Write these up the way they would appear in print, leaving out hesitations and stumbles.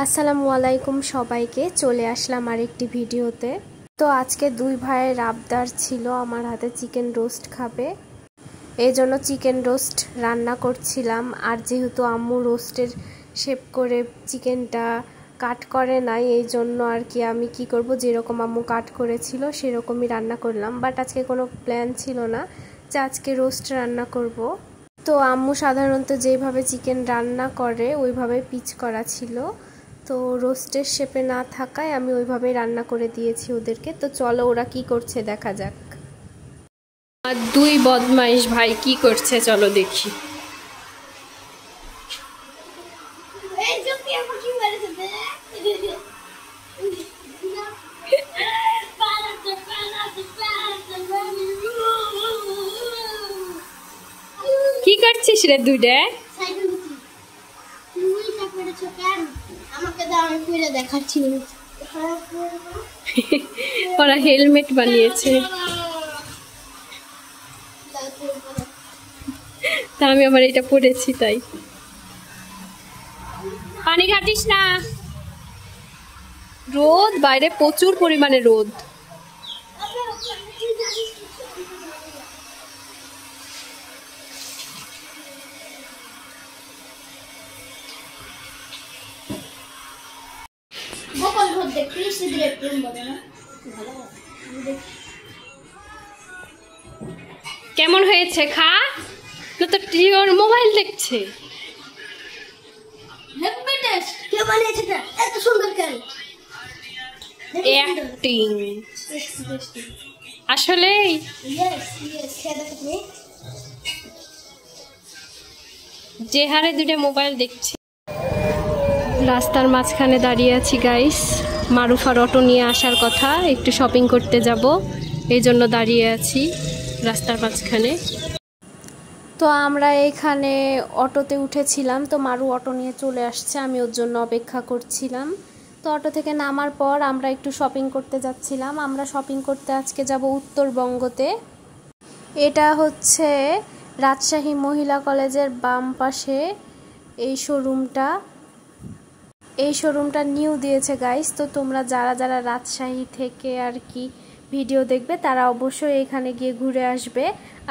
আসসালামু আলাইকুম সবাইকে, চলে আসলাম আরেকটি ভিডিওতে। তো আজকে দুই ভাইয়ের আবদার ছিল আমার হাতে চিকেন রোস্ট খাবে, এই জন্য চিকেন রোস্ট রান্না করছিলাম। আর যেহেতু আম্মু রোস্টের শেপ করে চিকেনটা কাট করে নাই, এই জন্য আর কি আমি কি করব, যেরকম আম্মু কাট করেছিল সেরকমই রান্না করলাম। বাট আজকে কোনো প্ল্যান ছিল না যে আজকে রোস্ট রান্না করব। তো আম্মু সাধারণত যেভাবে চিকেন রান্না করে ওইভাবে পিচ করা ছিল, তো রোস্টের শেপে না থাকায় আমি ওইভাবেই রান্না করে দিয়েছি ওদেরকে। তো চলো ওরা কি করছে দেখা যাক। আর দুই বদমাইশ ভাই কি করছে চলো দেখি। কি করছিস রে দুইটা? ওরা হেলমেট বানিয়েছে, তা আমি আবার এটা পড়েছি তাই। পানি ঘাটিস না, রোদ বাইরে প্রচুর পরিমাণে রোদ। কেমন হয়েছে খা? তো তোর মোবাইল দেখছে। আসলে যে হারে দুটো মোবাইল দেখছি। রাস্তার মাঝখানে দাঁড়িয়ে আছি গাইস, মারুফার অটো নিয়ে আসার কথা, একটু শপিং করতে যাব, এই জন্য দাঁড়িয়ে আছি রাস্তার মাঝখানে। তো আমরা এখানে অটোতে উঠেছিলাম, তো মারু অটো নিয়ে চলে আসছে, আমি ওর জন্য অপেক্ষা করছিলাম। তো অটো থেকে নামার পর আমরা একটু শপিং করতে যাচ্ছিলাম। আমরা শপিং করতে আজকে যাব উত্তরবঙ্গতে। এটা হচ্ছে রাজশাহী মহিলা কলেজের বাম পাশে এই শোরুমটা নিউ দিয়েছে গাইস। তো তোমরা যারা যারা রাজশাহী থেকে আর কি ভিডিও দেখবে তারা অবশ্যই এখানে গিয়ে ঘুরে আসবে।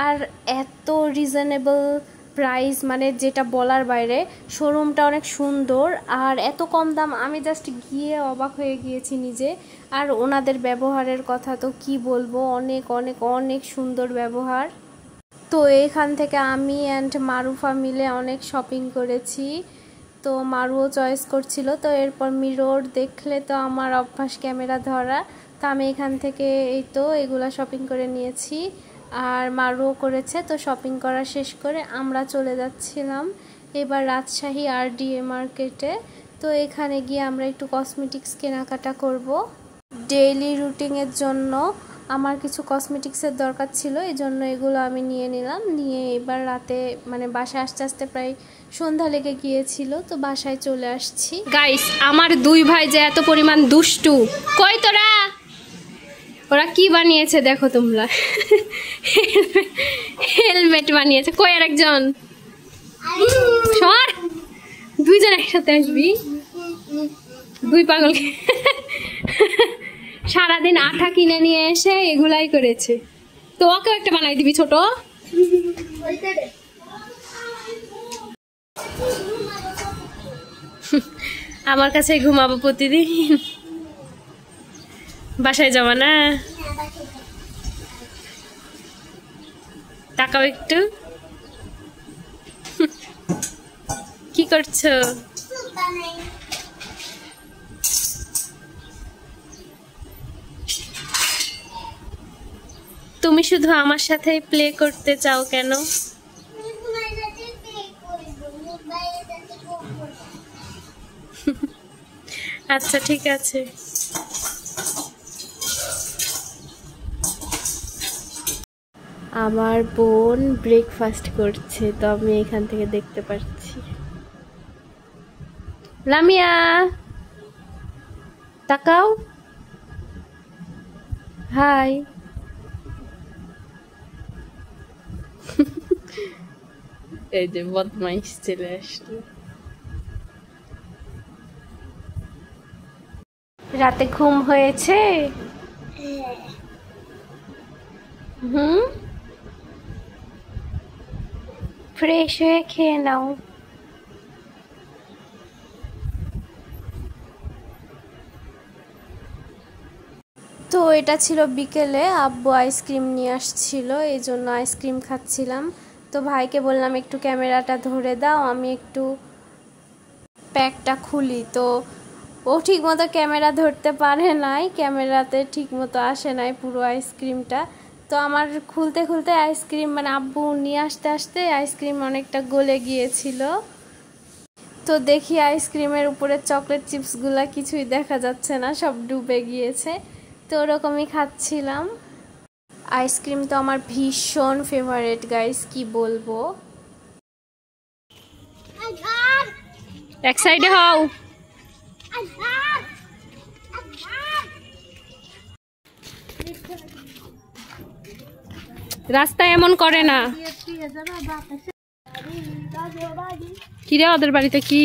আর এত রিজনেবল প্রাইস, মানে যেটা বলার বাইরে। শোরুমটা অনেক সুন্দর আর এত কম দাম, আমি জাস্ট গিয়ে অবাক হয়ে গিয়েছি নিজে। আর ওনাদের ব্যবহারের কথা তো কি বলবো, অনেক অনেক অনেক সুন্দর ব্যবহার। তো এখান থেকে আমি অ্যান্ড মারুফা মিলে অনেক শপিং করেছি। তো মারুও চয়েস করছিল, তো এরপর মিরর দেখলে তো আমার অভ্যাস ক্যামেরা ধরা, তো আমি এখান থেকে এই তো এগুলা শপিং করে নিয়েছি আর মারুও করেছে। তো শপিং করা শেষ করে আমরা চলে যাচ্ছিলাম এবার রাজশাহী RDA মার্কেটে। তো এখানে গিয়ে আমরা একটু কসমেটিক্স কেনাকাটা করব। ডেইলি রুটিনের জন্য আমার কিছু কসমেটিক্সের দরকার ছিল, এই জন্য এগুলো আমি নিয়ে নিলাম। নিয়ে এবার রাতে মানে বাসায় আস্তে আস্তে প্রায় সন্ধ্যা লেগে গিয়েছিল, তো বাসায় চলে আসছি গাইস। আমার দুই ভাই যে এত পরিমাণ দুষ্টু, কই তোরা? ওরা কি বানিয়েছে দেখো তোমরা, হেলমেট বানিয়েছে। কই আর একজন? সর, দুইজন একসাথে আসবি, দুই পাগল। সারাদিন আঠা কিনে নিয়ে এসে এগুলাই করেছে। তো ওকেও একটা বানাই দিবি ছোট। আমার কাছে ঘুমাবো প্রতিদিন, বাসায় যাওয়া না? তাকাও একটু, কি করছো? তুমি শুধু আমার সাথে প্লে করতে চাও কেন? আচ্ছা ঠিক আছে। আমার বোন ব্রেকফাস্ট করছে, তো আমি এখান থেকে দেখতে পাচ্ছি। লামিয়া তাকাও, হাই। এই যে বদমাইশ চলে আসলো। রাতে ঘুম হয়েছে? ফ্রেশ হয়ে খেয়ে নাও। তো এটা ছিল বিকেলে, আব্বু আইসক্রিম নিয়ে আসছিল, এই জন্য আইসক্রিম খাচ্ছিলাম। তো ভাইকে বললাম একটু ক্যামেরাটা ধরে দাও, আমি একটু প্যাকটা খুলি। তো ও ঠিকমতো ক্যামেরা ধরতে পারে নাই, ক্যামেরাতে ঠিকমতো আসে নাই পুরো আইসক্রিমটা। তো আমার খুলতে খুলতে আইসক্রিম মানে আব্বু নিয়ে আসতে আসতে আইসক্রিম অনেকটা গলে গিয়েছিল। তো দেখি আইসক্রিমের উপরে চকলেট চিপসগুলা কিছুই দেখা যাচ্ছে না, সব ডুবে গিয়েছে। তো ওরকমই খাচ্ছিলাম। আইসক্রিম তো আমার ভীষণ ফেভারিট গাইস, কি বলবো। এক সাইডে হও। রাস্তা এমন করে না। কিরে ওদের বাড়িতে কি?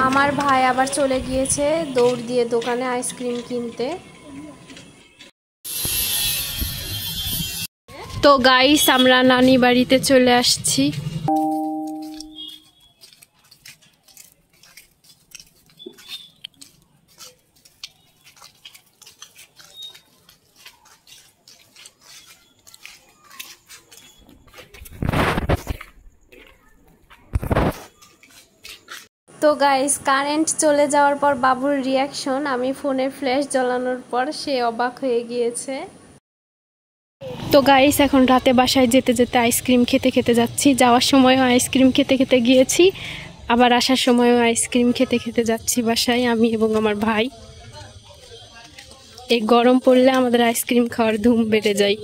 আমার ভাই আবার চলে গিয়েছে দৌড় দিয়ে দোকানে আইসক্রিম কিনতে। তো গাইস আমরা নানি বাড়িতে চলে আসছি। তো গাইস কারেন্ট চলে যাওয়ার পর বাবুর রিয়াকশন, আমি ফোনের ফ্ল্যাশ জ্বালানোর পর সে অবাক হয়ে গিয়েছে। তো গাইস এখন রাতে বাসায় যেতে যেতে আইসক্রিম খেতে খেতে যাচ্ছি। যাওয়ার সময়ও আইসক্রিম খেতে খেতে গিয়েছি, আবার আসার সময়ও আইসক্রিম খেতে খেতে যাচ্ছি বাসায়, আমি এবং আমার ভাই। এই গরম পড়লে আমাদের আইসক্রিম খাওয়ার ধুম বেড়ে যায়।